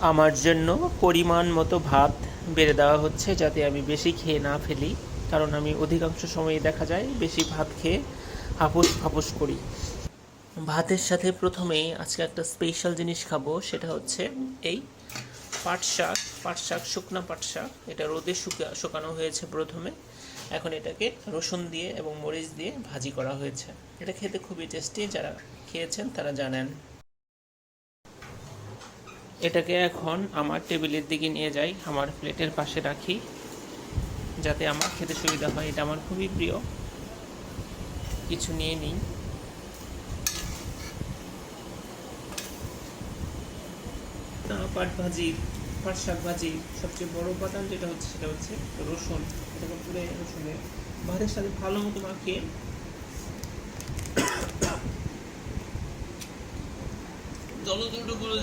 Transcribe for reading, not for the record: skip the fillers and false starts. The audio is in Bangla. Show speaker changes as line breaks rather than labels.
আমার জন্য পরিমাণ মতো ভাত বেড়ে দেওয়া হচ্ছে, যাতে আমি বেশি খেয়ে না ফেলি, কারণ আমি অধিকাংশ সময়ই দেখা যায় বেশি ভাত খেয়ে হাপুস ফাপুস করি। ভাতের সাথে প্রথমেই আজকে একটা স্পেশাল জিনিস খাবো, সেটা হচ্ছে এই পাট শাক, শুকনা পাট শাক। এটা রোদে শুকানো হয়েছে প্রথমে, এখন এটাকে রসুন দিয়ে এবং মরিচ দিয়ে ভাজি করা হয়েছে। এটা খেতে খুবই টেস্টি, যারা খেয়েছেন তারা জানেন। এটাকে এখন আমার টেবিলের দিকে নিয়ে যাই, আমার প্লেটের পাশে রাখি, যাতে আমার খেতে সুবিধা হয়। এটা আমার খুবই প্রিয়। কিছু নিয়ে নিই। পাট শাক ভাজির সবচেয়ে বড় উপাদান যেটা হচ্ছে সেটা হচ্ছে রসুন। এটাকে পুরো রসুনে ভাতের সাথে ভালো মতো মাখিয়ে জলদুটো করে